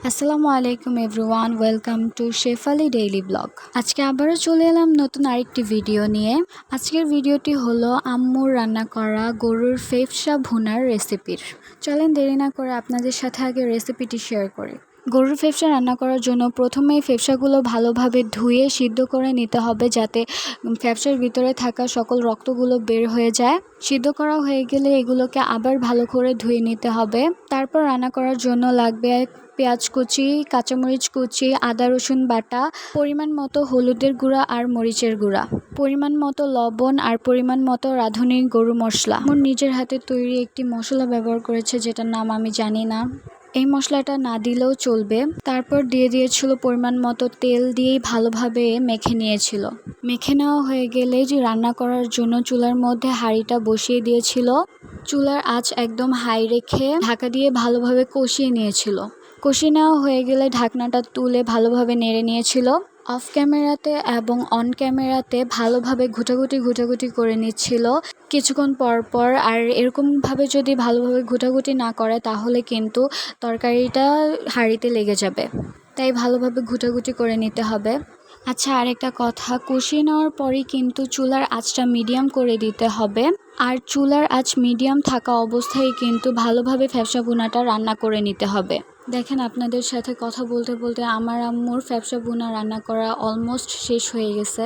আসসালামু আলাইকুম everyone, welcome to Shefali daily blog. আজকে আবারও চলে এলাম নতুন আরেকটি ভিডিও নিয়ে। আজকের ভিডিওটি হলো আম্মুর রান্না করা গরুর ফেফসা ভুনার রেসিপির। চলেন দেরি না করে আপনাদের সাথে আগে রেসিপিটি শেয়ার করি। গরুর ফেফসা রান্না করার জন্য প্রথমেই ফেফসাগুলো ভালোভাবে ধুয়ে সিদ্ধ করে নিতে হবে, যাতে ফেফসার ভিতরে থাকা সকল রক্তগুলো বের হয়ে যায়। সিদ্ধ করা হয়ে গেলে এগুলোকে আবার ভালো করে ধুয়ে নিতে হবে। তারপর রান্না করার জন্য লাগবে পেঁয়াজ কুচি, কাঁচামরিচ কুচি, আদা রসুন বাটা, পরিমাণ মতো হলুদের গুঁড়া আর মরিচের গুঁড়া, পরিমাণ মতো লবণ আর পরিমাণ মতো রাঁধুনি গরু মশলা। আমার নিজের হাতে তৈরি একটি মশলা ব্যবহার করেছে, যেটার নাম আমি জানি না। এই মশলাটা না দিলেও চলবে। তারপর দিয়ে দিয়েছিল পরিমাণ মতো তেল, দিয়েই ভালোভাবে মেখে নিয়েছিল। মেখে নেওয়া হয়ে গেলে যে রান্না করার জন্য চুলার মধ্যে হাঁড়িটা বসিয়ে দিয়েছিল। চুলার আঁচ একদম হাই রেখে ঢাকা দিয়ে ভালোভাবে কষিয়ে নিয়েছিল। কষিয়ে নেওয়া হয়ে গেলে ঢাকনাটা তুলে ভালোভাবে নেড়ে নিয়েছিল। অফ ক্যামেরাতে এবং অন ক্যামেরাতে ভালোভাবে ঘুটাঘুটি করে নিচ্ছিল কিছুক্ষণ পর পর। আর এরকমভাবে যদি ভালোভাবে ঘুটাঘুটি না করে তাহলে কিন্তু তরকারিটা হাঁড়িতে লেগে যাবে, তাই ভালোভাবে ঘুটাঘুটি করে নিতে হবে। আচ্ছা, আরেকটা কথা, কষিয়ে নেওয়ার পরেই কিন্তু চুলার আঁচটা মিডিয়াম করে দিতে হবে। আর চুলার আঁচ মিডিয়াম থাকা অবস্থায় কিন্তু ভালোভাবে ফ্যাপসা ভুনাটা রান্না করে নিতে হবে। দেখেন, আপনাদের সাথে কথা বলতে বলতে আমার আম্মুর ফ্যাপসা ভুনা রান্না করা অলমোস্ট শেষ হয়ে গেছে।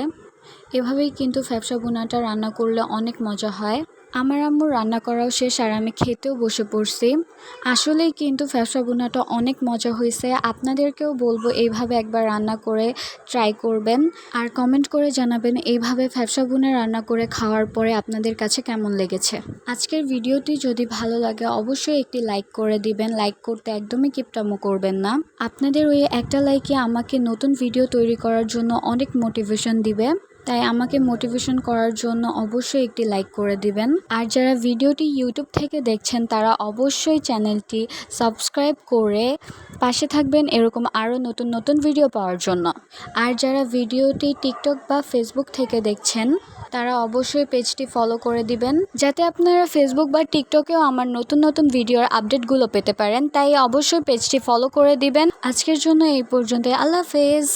এভাবেই কিন্তু ফ্যাপসা ভুনাটা রান্না করলে অনেক মজা হয়। আমার আম্মুর রান্না করাও শেষ আর আমি খেতেও বসে পড়ছি। আসলেই কিন্তু ফ্যাপসা ভুনাটা অনেক মজা হয়েছে। আপনাদেরকেও বলবো এইভাবে একবার রান্না করে ট্রাই করবেন, আর কমেন্ট করে জানাবেন এইভাবে ফ্যাপসা ভুনা রান্না করে খাওয়ার পরে আপনাদের কাছে কেমন লেগেছে। আজকের ভিডিওটি যদি ভালো লাগে অবশ্যই একটি লাইক করে দিবেন। লাইক করতে একদমই কিপটামো করবেন না। আপনাদের ওই একটা লাইকে আমাকে নতুন ভিডিও তৈরি করার জন্য অনেক মোটিভেশন দিবে, তাই আমাকে মোটিভেশন করার জন্য অবশ্যই একটি লাইক করে দিবেন। আর যারা ভিডিওটি ইউটিউব থেকে দেখছেন তারা অবশ্যই চ্যানেলটি সাবস্ক্রাইব করে পাশে থাকবেন এরকম আরও নতুন নতুন ভিডিও পাওয়ার জন্য। আর যারা ভিডিওটি টিকটক বা ফেসবুক থেকে দেখছেন তারা অবশ্যই পেজটি ফলো করে দিবেন, যাতে আপনারা ফেসবুক বা টিকটকেও আমার নতুন নতুন ভিডিওর আপডেটগুলো পেতে পারেন। তাই অবশ্যই পেজটি ফলো করে দিবেন। আজকের জন্য এই পর্যন্ত। আল্লাহ হাফেজ।